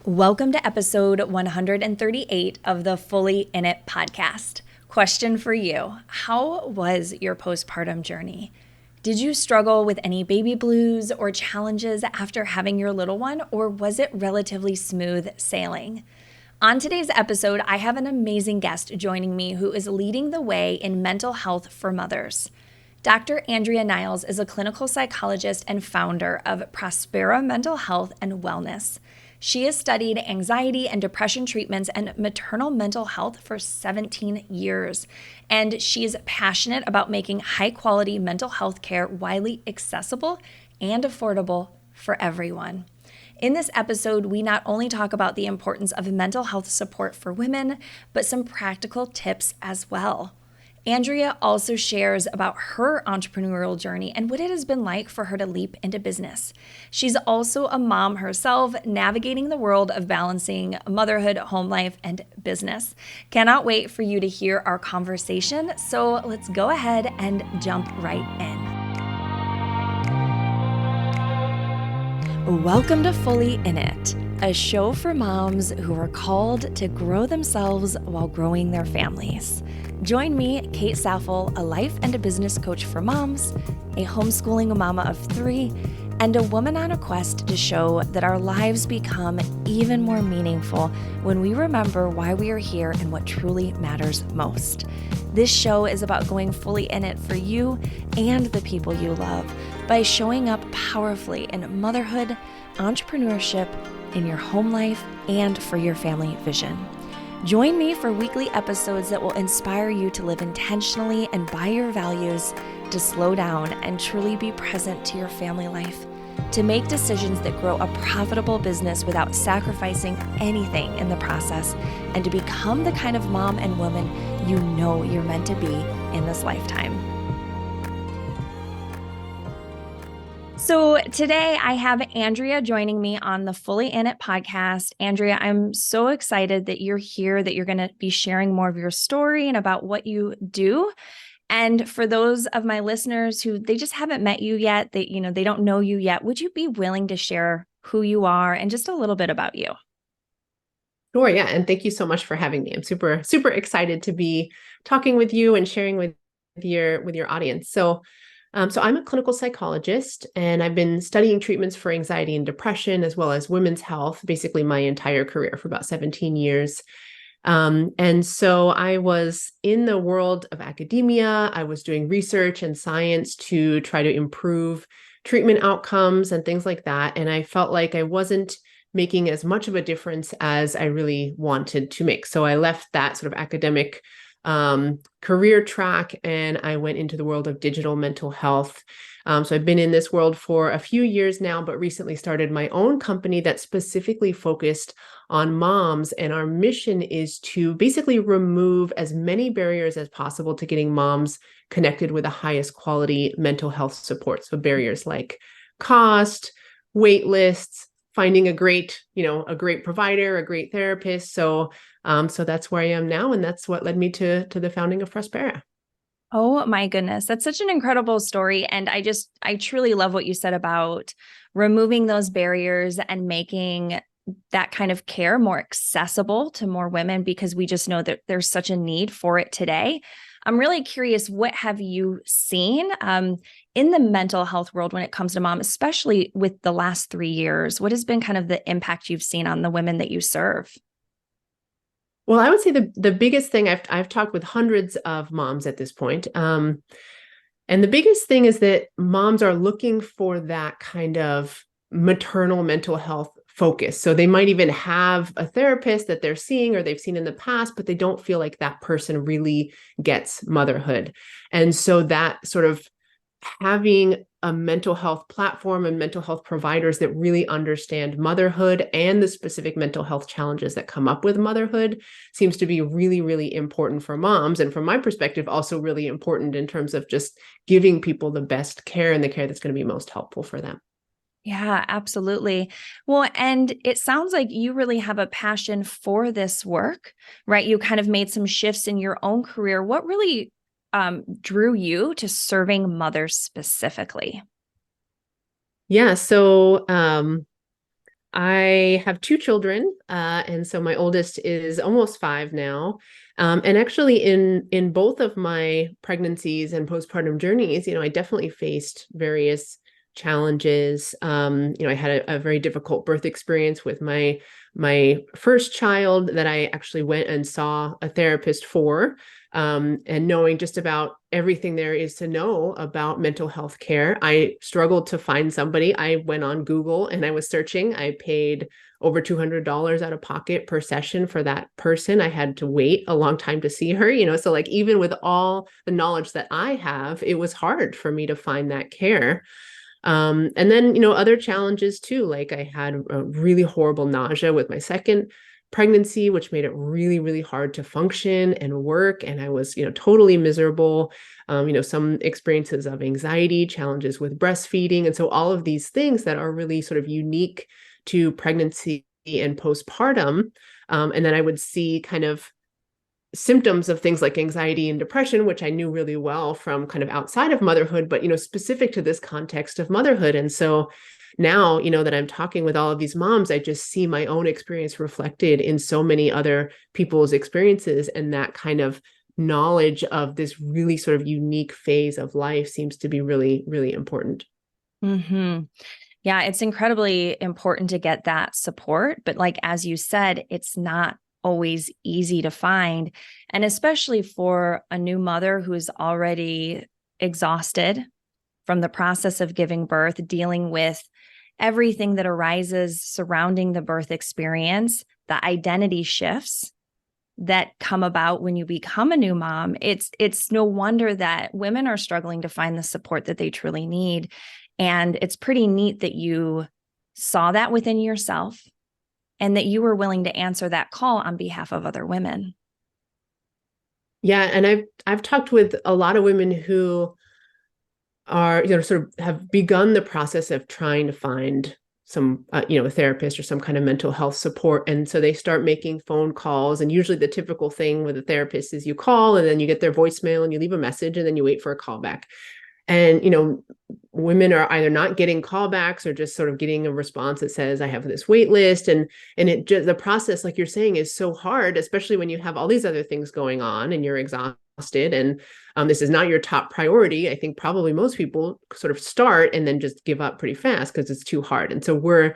Welcome to episode 138 of the Fully In It podcast. Question for you: how was your postpartum journey? Did you struggle with any baby blues or challenges after having your little one, or was it relatively smooth sailing? On today's episode, I have an amazing guest joining me who is leading the way in mental health for mothers. Dr. Andrea Niles is a clinical psychologist and founder of Prospera Mental Health and Wellness. She has studied anxiety and depression treatments and maternal mental health for 17 years, and she is passionate about making high-quality mental health care widely accessible and affordable for everyone. In this episode, we not only talk about the importance of mental health support for women, but some practical tips as well. Andrea also shares about her entrepreneurial journey and what it has been like for her to leap into business. She's also a mom herself, navigating the world of balancing motherhood, home life, and business. Cannot wait for you to hear our conversation, so let's go ahead and jump right in. Welcome to Fully In It, a show for moms who are called to grow themselves while growing their families. Join me, Kate Saffel, a life and a business coach for moms, a homeschooling mama of 3, and a woman on a quest to show that our lives become even more meaningful when we remember why we are here and what truly matters most. This show is about going fully in it for you and the people you love by showing up powerfully in motherhood, entrepreneurship, in your home life, and for your family vision. Join me for weekly episodes that will inspire you to live intentionally and by your values, to slow down and truly be present to your family life, to make decisions that grow a profitable business without sacrificing anything in the process, and to become the kind of mom and woman you know you're meant to be in this lifetime. So today I have Andrea joining me on the Fully In It podcast. Andrea, I'm so excited that you're here, that you're going to be sharing more of your story and about what you do. And for those of my listeners who they just haven't met you yet, they don't know you yet, would you be willing to share who you are and just a little bit about you? Sure, yeah. And thank you so much for having me. I'm super, super excited to be talking with you and sharing with your audience. So I'm a clinical psychologist, and I've been studying treatments for anxiety and depression, as well as women's health, basically my entire career for about 17 years. And so I was in the world of academia. I was doing research and science to try to improve treatment outcomes and things like that. And I felt like I wasn't making as much of a difference as I really wanted to make. So I left that sort of academic career track, and I went into the world of digital mental health. So I've been in this world for a few years now, but recently started my own company that's specifically focused on moms. And our mission is to basically remove as many barriers as possible to getting moms connected with the highest quality mental health support. So barriers like cost, wait lists, finding a great provider, a great therapist. So that's where I am now. And that's what led me to the founding of Prospera. Oh my goodness. That's such an incredible story. And I truly love what you said about removing those barriers and making that kind of care more accessible to more women, because we just know that there's such a need for it today. I'm really curious, what have you seen in the mental health world when it comes to mom, especially with the last 3 years? What has been kind of the impact you've seen on the women that you serve? Well, I would say the biggest thing, I've talked with hundreds of moms at this point. And the biggest thing is that moms are looking for that kind of maternal mental health focus. So they might even have a therapist that they're seeing or they've seen in the past, but they don't feel like that person really gets motherhood. And so that sort of having a mental health platform and mental health providers that really understand motherhood and the specific mental health challenges that come up with motherhood seems to be really, really important for moms. And from my perspective, also really important in terms of just giving people the best care and the care that's going to be most helpful for them. Yeah, absolutely. Well, and it sounds like you really have a passion for this work, right? You kind of made some shifts in your own career. What really drew you to serving mothers specifically? Yeah. So I have two children, and so my oldest is almost 5 now. And actually, in both of my pregnancies and postpartum journeys, I definitely faced various challenges. I had a very difficult birth experience with my first child that I actually went and saw a therapist for, and knowing just about everything there is to know about mental health care. I struggled to find somebody. I went on Google and I was searching. I paid over $200 out of pocket per session for that person. I had to wait a long time to see her, so like even with all the knowledge that I have, it was hard for me to find that care. And then, other challenges too, like I had a really horrible nausea with my second pregnancy, which made it really, really hard to function and work. And I was, totally miserable. Some experiences of anxiety, challenges with breastfeeding. And so all of these things that are really sort of unique to pregnancy and postpartum. And then I would see kind of symptoms of things like anxiety and depression, which I knew really well from kind of outside of motherhood, but, specific to this context of motherhood. And so now, that I'm talking with all of these moms, I just see my own experience reflected in so many other people's experiences. And that kind of knowledge of this really sort of unique phase of life seems to be really, really important. Mm-hmm. Yeah, it's incredibly important to get that support. But like, as you said, it's not always easy to find. And especially for a new mother who's already exhausted from the process of giving birth, dealing with everything that arises surrounding the birth experience, the identity shifts that come about when you become a new mom. It's no wonder that women are struggling to find the support that they truly need. And it's pretty neat that you saw that within yourself and that you were willing to answer that call on behalf of other women. Yeah, and I've talked with a lot of women who are, sort of have begun the process of trying to find some, a therapist or some kind of mental health support. And so they start making phone calls. And usually the typical thing with a therapist is you call and then you get their voicemail and you leave a message and then you wait for a call back. And, women are either not getting callbacks or just sort of getting a response that says, I have this wait list. And it just, the process, like you're saying, is so hard, especially when you have all these other things going on and you're exhausted. And this is not your top priority. I think probably most people sort of start and then just give up pretty fast because it's too hard. And so we're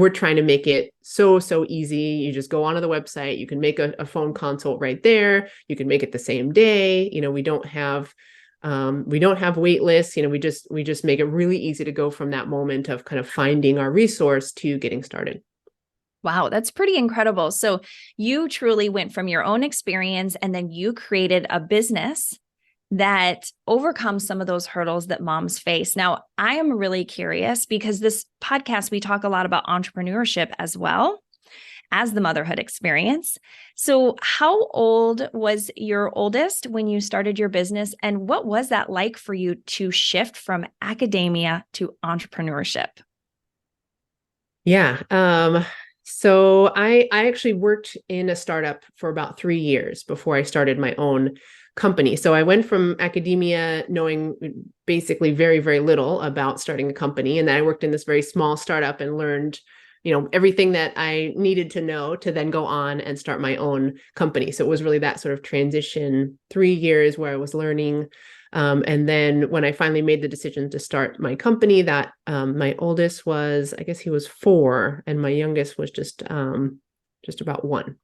trying to make it so easy. You just go onto the website, you can make a phone consult right there. You can make it the same day. We don't have wait lists. We just make it really easy to go from that moment of kind of finding our resource to getting started. Wow, that's pretty incredible. So you truly went from your own experience and then you created a business that overcomes some of those hurdles that moms face. Now, I am really curious because this podcast, we talk a lot about entrepreneurship as well as the motherhood experience. So how old was your oldest when you started your business? And what was that like for you to shift from academia to entrepreneurship? Yeah. So I actually worked in a startup for about 3 years before I started my own company. So I went from academia knowing basically very, very little about starting a company. And then I worked in this very small startup and learned everything that I needed to know to then go on and start my own company. So it was really that sort of transition 3 years where I was learning. And then when I finally made the decision to start my company, that my oldest was, I guess he was 4, and my youngest was just about 1.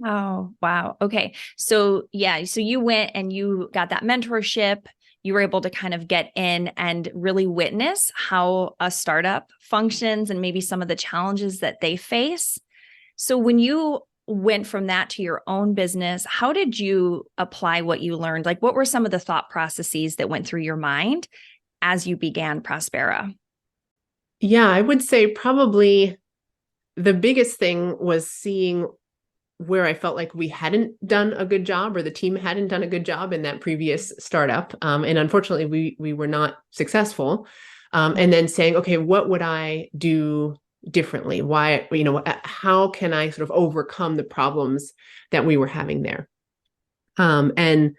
Oh, wow. Okay. So yeah, so you went and you got that mentorship. You were able to kind of get in and really witness how a startup functions and maybe some of the challenges that they face. So when you went from that to your own business, how did you apply what you learned? Like, what were some of the thought processes that went through your mind as you began Prospera? Yeah, I would say probably the biggest thing was seeing where I felt like we hadn't done a good job or the team hadn't done a good job in that previous startup. And unfortunately, we were not successful. And then saying, okay, what would I do differently? Why, how can I sort of overcome the problems that we were having there? And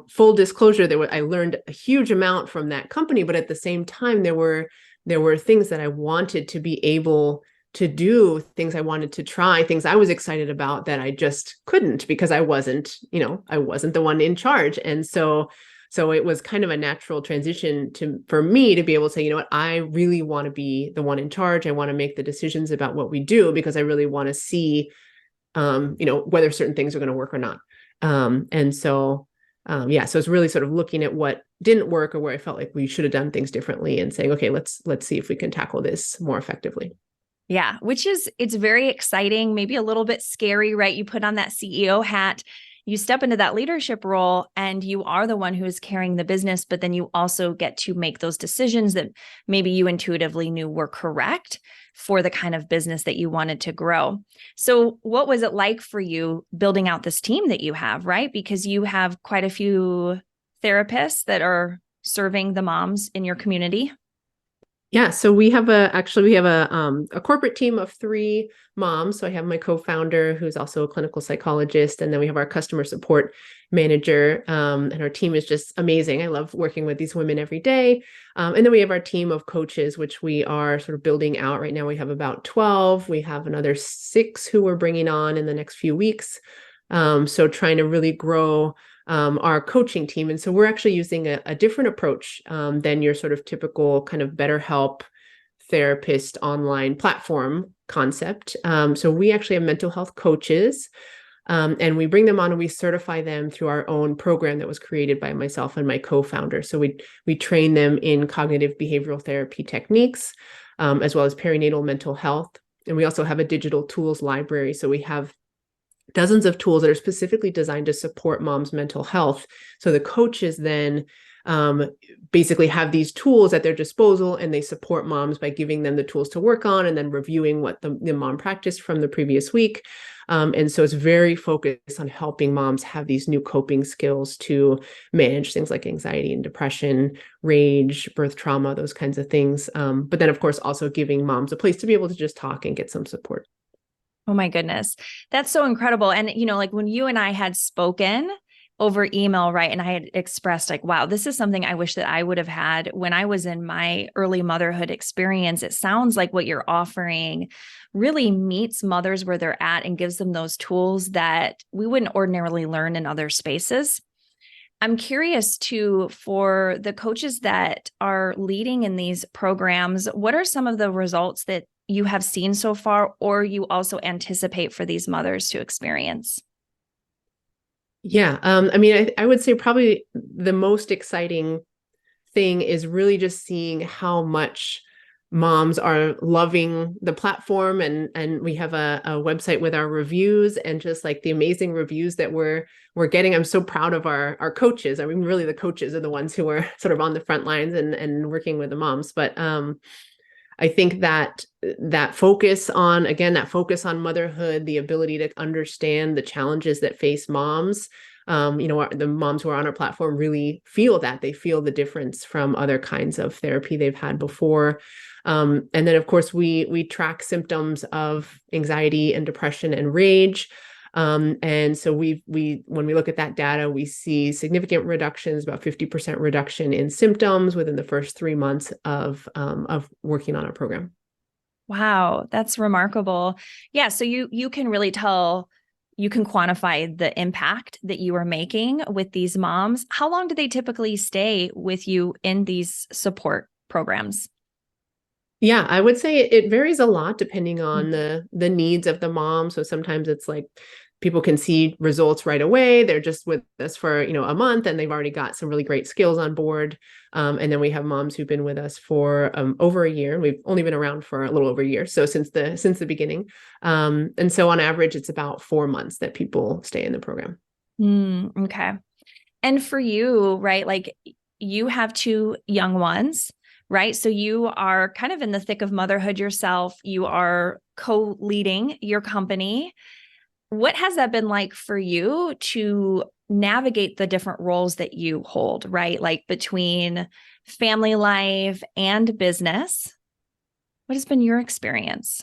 full disclosure, I learned a huge amount from that company, but at the same time, there were things that I wanted to be able to do things I wanted to try, things I was excited about that I just couldn't because I wasn't the one in charge. And so it was kind of a natural transition for me to be able to say, you know what, I really want to be the one in charge. I want to make the decisions about what we do because I really want to see, whether certain things are going to work or not. So it's really sort of looking at what didn't work or where I felt like we should have done things differently and saying, okay, let's see if we can tackle this more effectively. Yeah, it's very exciting, maybe a little bit scary, right? You put on that CEO hat, you step into that leadership role, and you are the one who is carrying the business, but then you also get to make those decisions that maybe you intuitively knew were correct for the kind of business that you wanted to grow. So what was it like for you building out this team that you have, right? Because you have quite a few therapists that are serving the moms in your community. Yeah, so we have a corporate team of 3 moms. So I have my co-founder, who's also a clinical psychologist, and then we have our customer support manager. And our team is just amazing. I love working with these women every day. And then we have our team of coaches, which we are sort of building out right now. We have about 12. We have another 6 who we're bringing on in the next few weeks. So trying to really grow our coaching team. And so we're actually using a different approach than your sort of typical kind of BetterHelp therapist online platform concept. So we actually have mental health coaches, and we bring them on and we certify them through our own program that was created by myself and my co-founder. So we train them in cognitive behavioral therapy techniques, as well as perinatal mental health. And we also have a digital tools library. So we have dozens of tools that are specifically designed to support mom's mental health. So the coaches then basically have these tools at their disposal, and they support moms by giving them the tools to work on and then reviewing what the mom practiced from the previous week. And so it's very focused on helping moms have these new coping skills to manage things like anxiety and depression, rage, birth trauma, those kinds of things. But then, of course, also giving moms a place to be able to just talk and get some support. Oh my goodness. That's so incredible. And, like when you and I had spoken over email, right? And I had expressed like, wow, this is something I wish that I would have had when I was in my early motherhood experience. It sounds like what you're offering really meets mothers where they're at and gives them those tools that we wouldn't ordinarily learn in other spaces. I'm curious too, for the coaches that are leading in these programs, what are some of the results that you have seen so far, or you also anticipate for these mothers to experience? Yeah. I would say probably the most exciting thing is really just seeing how much moms are loving the platform. And we have a website with our reviews and just like the amazing reviews that we're getting. I'm so proud of our coaches. I mean, really the coaches are the ones who are sort of on the front lines and working with the moms. But I think that focus on motherhood, the ability to understand the challenges that face moms, the moms who are on our platform really feel that. They feel the difference from other kinds of therapy they've had before. And then, of course, we track symptoms of anxiety and depression and rage. And so when we look at that data, we see significant reductions, about 50% reduction in symptoms within the first 3 months of working on our program. Wow, that's remarkable. Yeah, so you can really tell, you can quantify the impact that you are making with these moms. How long do they typically stay with you in these support programs? Yeah, I would say it varies a lot depending on the needs of the mom. So sometimes it's like people can see results right away. They're just with us for, a month and they've already got some really great skills on board. And then we have moms who've been with us for over a year. We've only been around for a little over a year. So since the beginning. And so on average, it's about 4 months that people stay in the program. Okay. And for you, right, like you have 2 young ones, right? So you are kind of in the thick of motherhood yourself. You are co-leading your company. What has that been like for you to navigate the different roles that you hold, right? Like between family life and business. What has been your experience?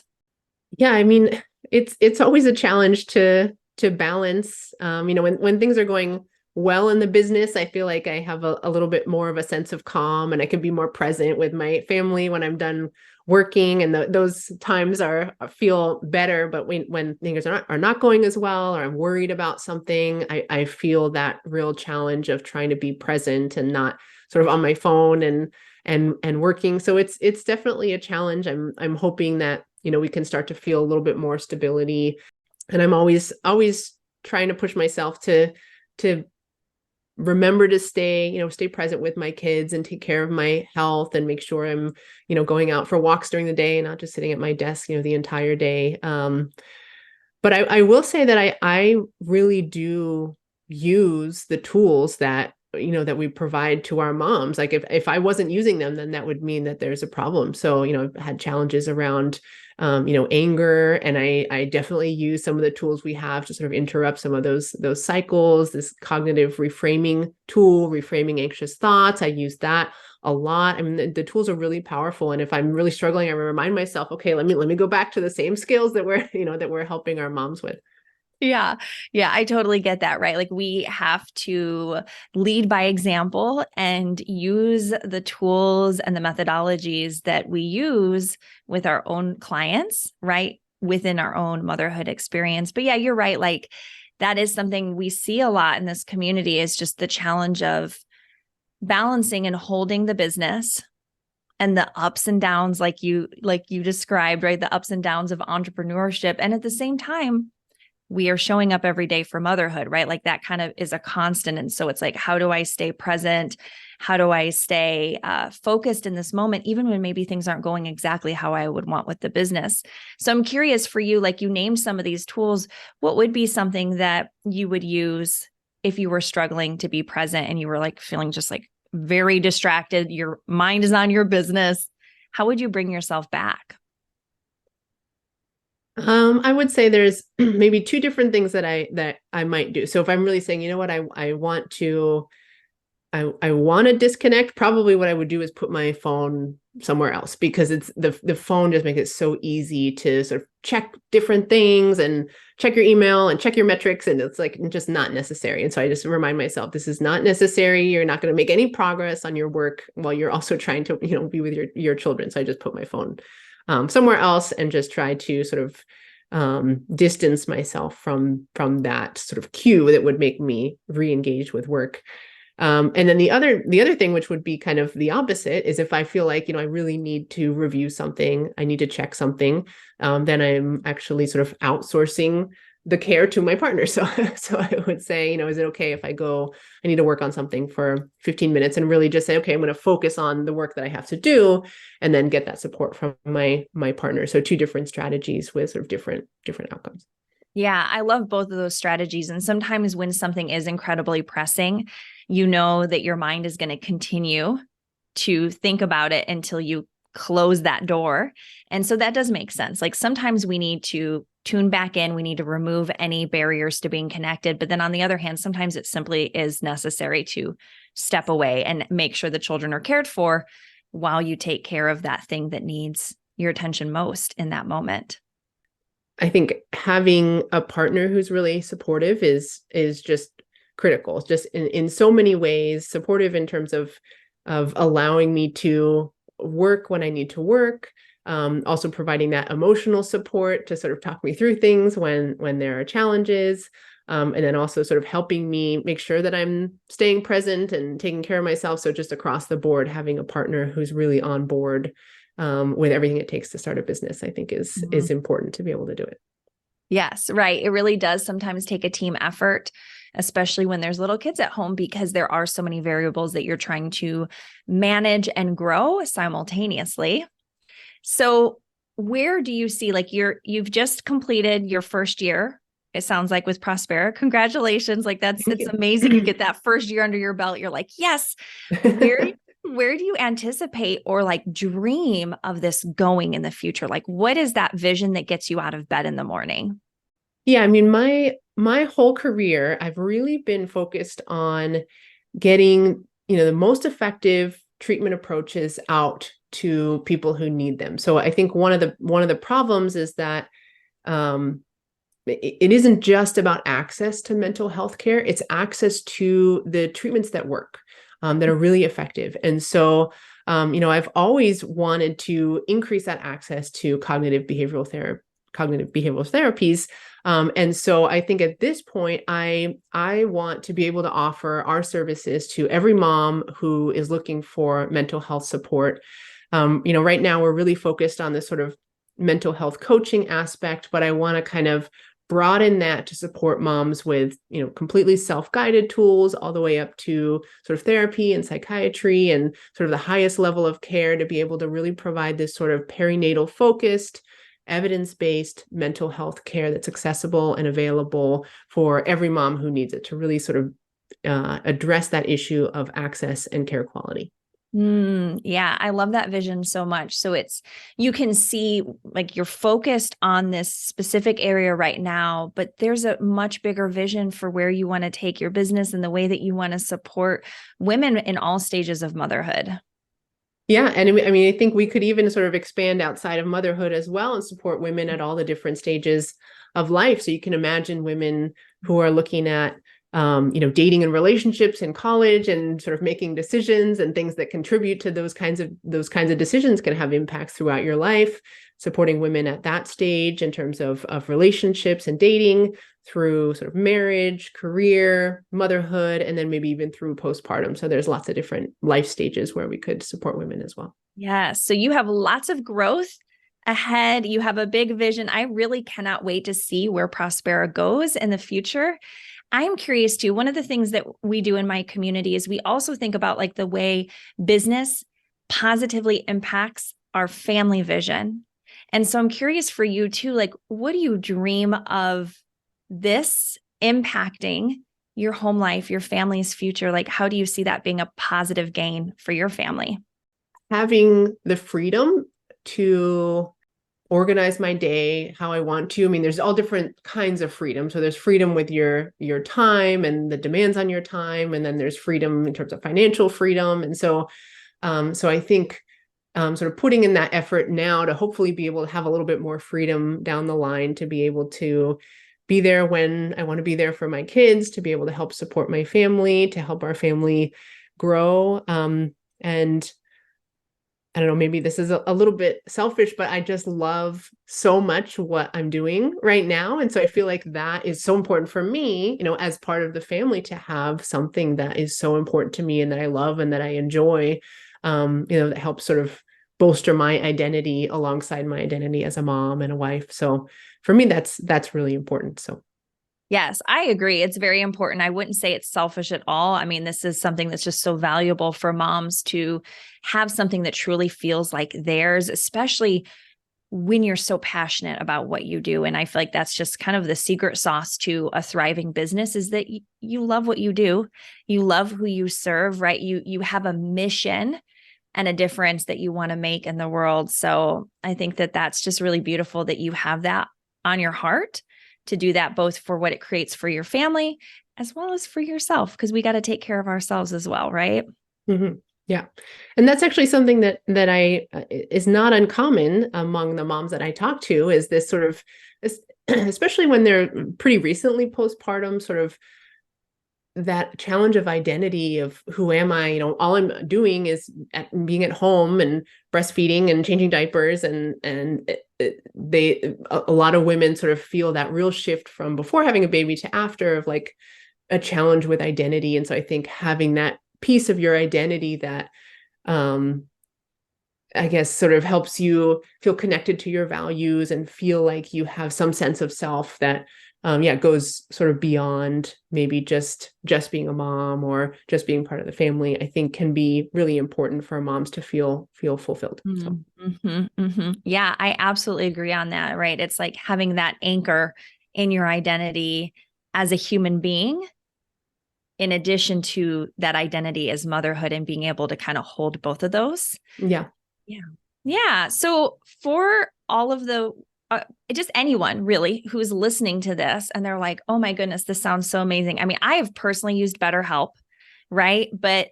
Yeah, I mean, it's always a challenge to balance. When things are going well in the business, I feel like I have a little bit more of a sense of calm and I can be more present with my family when I'm done working, and those times feel better. But when things are not going as well, or I'm worried about something, I feel that real challenge of trying to be present and not sort of on my phone and working. So it's definitely a challenge. I'm hoping that, we can start to feel a little bit more stability. And I'm always trying to push myself to remember to stay present with my kids and take care of my health and make sure I'm, going out for walks during the day and not just sitting at my desk, the entire day. But I will say that I really do use the tools that we provide to our moms. Like if I wasn't using them, then that would mean that there's a problem. So, I've had challenges around, anger, and I definitely use some of the tools we have to sort of interrupt some of those cycles. This cognitive reframing tool, reframing anxious thoughts, I use that a lot. I mean, the tools are really powerful. And if I'm really struggling, I remind myself, okay, let me go back to the same skills that we're helping our moms with. Yeah. Yeah. I totally get that. Right. Like we have to lead by example and use the tools and the methodologies that we use with our own clients, right? Within our own motherhood experience. But yeah, you're right. Like that is something we see a lot in this community, is just the challenge of balancing and holding the business and the ups and downs, like you described, right? The ups and downs of entrepreneurship. And at the same time, we are showing up every day for motherhood, right? Like that kind of is a constant. And so it's like, how do I stay present? How do I stay focused in this moment, even when maybe things aren't going exactly how I would want with the business? So I'm curious for you, like you named some of these tools, what would be something that you would use if you were struggling to be present and you were like feeling just like very distracted, your mind is on your business? How would you bring yourself back? I would say there's maybe two different things that I might do. So if I'm really saying, what, I want to disconnect, probably what I would do is put my phone somewhere else, because it's the phone just makes it so easy to sort of check different things and check your email and check your metrics. And it's like just not necessary. And so I just remind myself, this is not necessary. You're not going to make any progress on your work while you're also trying to, be with your children. So I just put my phone somewhere else and just try to sort of distance myself from that sort of cue that would make me re-engage with work. And then the other thing, which would be kind of the opposite, is if I feel like, I really need to review something, I need to check something, then I'm actually sort of outsourcing the care to my partner. So I would say, is it okay if I need to work on something for 15 minutes and really just say, okay, I'm going to focus on the work that I have to do, and then get that support from my partner. So two different strategies with sort of different outcomes. Yeah, I love both of those strategies. And sometimes when something is incredibly pressing, you know that your mind is going to continue to think about it until you close that door. And so that does make sense. Like sometimes we need to tune back in, we need to remove any barriers to being connected. But then on the other hand, sometimes it simply is necessary to step away and make sure the children are cared for while you take care of that thing that needs your attention most in that moment. I think having a partner who's really supportive is just critical. It's just in so many ways, supportive in terms of allowing me to work when I need to work, also providing that emotional support to sort of talk me through things when there are challenges, and then also sort of helping me make sure that I'm staying present and taking care of myself. So just across the board, having a partner who's really on board with everything it takes to start a business, I think is important to be able to do it. Yes, right. It really does sometimes take a team effort, especially when there's little kids at home, because there are so many variables that you're trying to manage and grow simultaneously. So where do you see, like you've just completed your first year, it sounds like, with Prospera. Congratulations. Like it's amazing. You get that first year under your belt. You're like, yes. Where do you anticipate or like dream of this going in the future? Like, what is that vision that gets you out of bed in the morning? Yeah, I mean, my whole career, I've really been focused on getting, the most effective treatment approaches out to people who need them. So I think one of the problems is that it isn't just about access to mental health care, it's access to the treatments that work, that are really effective. And so I've always wanted to increase that access to cognitive behavioral therapies. And so I think at this point, I want to be able to offer our services to every mom who is looking for mental health support. Right now we're really focused on this sort of mental health coaching aspect, but I want to kind of broaden that to support moms with, completely self-guided tools all the way up to sort of therapy and psychiatry and sort of the highest level of care to be able to really provide this sort of perinatal focused, evidence-based mental health care that's accessible and available for every mom who needs it, to really sort of address that issue of access and care quality. Yeah, I love that vision so much. So you can see like you're focused on this specific area right now, but there's a much bigger vision for where you want to take your business and the way that you want to support women in all stages of motherhood. Yeah. And I mean, I think we could even sort of expand outside of motherhood as well and support women at all the different stages of life. So you can imagine women who are looking at dating and relationships in college and sort of making decisions and things that contribute to those kinds of decisions can have impacts throughout your life, supporting women at that stage in terms of relationships and dating through sort of marriage, career, motherhood, and then maybe even through postpartum. So there's lots of different life stages where we could support women as well. Yeah. So you have lots of growth ahead. You have a big vision. I really cannot wait to see where Prospera goes in the future. I'm curious too. One of the things that we do in my community is we also think about like the way business positively impacts our family vision. And so I'm curious for you too, like, what do you dream of this impacting your home life, your family's future? Like, how do you see that being a positive gain for your family? Having the freedom to organize my day how I want to. I mean, there's all different kinds of freedom. So there's freedom with your time and the demands on your time, and then there's freedom in terms of financial freedom. And so I think sort of putting in that effort now to hopefully be able to have a little bit more freedom down the line, to be able to be there when I want to be there for my kids, to be able to help support my family, to help our family grow. And I don't know, maybe this is a little bit selfish, but I just love so much what I'm doing right now. And so I feel like that is so important for me, as part of the family, to have something that is so important to me and that I love and that I enjoy, that helps sort of bolster my identity alongside my identity as a mom and a wife. So for me, that's really important. So Yes, I agree. It's very important. I wouldn't say it's selfish at all. I mean, this is something that's just so valuable for moms to have something that truly feels like theirs, especially when you're so passionate about what you do. And I feel like that's just kind of the secret sauce to a thriving business, is that you love what you do. You love who you serve, right? You have a mission and a difference that you want to make in the world. So I think that that's just really beautiful that you have that on your heart, to do that both for what it creates for your family as well as for yourself, because we got to take care of ourselves as well, right? Mm-hmm. Yeah. And that's actually something that I is not uncommon among the moms that I talk to, is this sort of, especially when they're pretty recently postpartum, sort of that challenge of identity of who am I? All I'm doing is being at home and breastfeeding and changing diapers, and a lot of women sort of feel that real shift from before having a baby to after, of like a challenge with identity. And so I think having that piece of your identity that I guess sort of helps you feel connected to your values and feel like you have some sense of self that goes sort of beyond maybe just being a mom or just being part of the family, I think can be really important for moms to feel fulfilled. So. Yeah, I absolutely agree on that, right? It's like having that anchor in your identity as a human being, in addition to that identity as motherhood, and being able to kind of hold both of those. Yeah. Yeah. Yeah. So for all of the just anyone really who's listening to this and they're like, oh my goodness, this sounds so amazing. I mean, I have personally used BetterHelp, right? But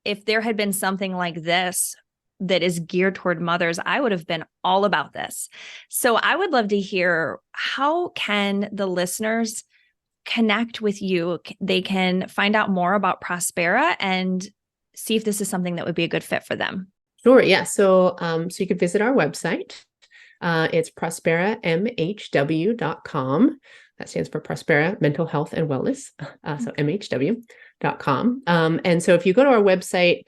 if there had been something like this that is geared toward mothers, I would have been all about this. So I would love to hear, how can the listeners connect with you? They can find out more about Prospera and see if this is something that would be a good fit for them. Sure. Yeah. So you could visit our website. It's prosperamhw.com. That stands for Prospera Mental Health and Wellness. So mhw.com. And so if you go to our website,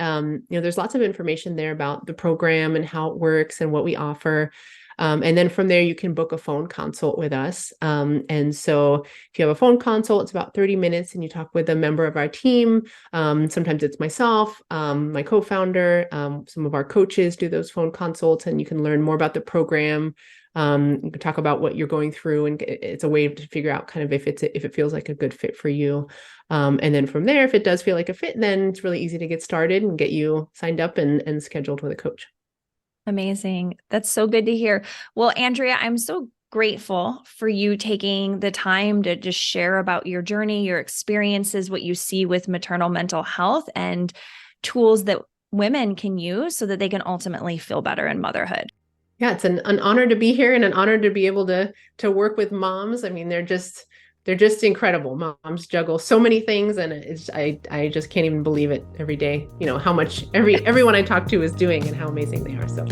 there's lots of information there about the program and how it works and what we offer. And then from there, you can book a phone consult with us. And so if you have a phone consult, it's about 30 minutes and you talk with a member of our team. Sometimes it's myself, my co-founder, some of our coaches do those phone consults, and you can learn more about the program. You can talk about what you're going through, and it's a way to figure out kind of if it feels like a good fit for you. And then from there, if it does feel like a fit, then it's really easy to get started and get you signed up and scheduled with a coach. Amazing. That's so good to hear. Well, Andrea, I'm so grateful for you taking the time to just share about your journey, your experiences, what you see with maternal mental health, and tools that women can use so that they can ultimately feel better in motherhood. Yeah, it's an honor to be here and an honor to be able to work with moms. I mean, they're just incredible. Moms juggle so many things, and I just can't even believe it every day. How much everyone I talk to is doing and how amazing they are. So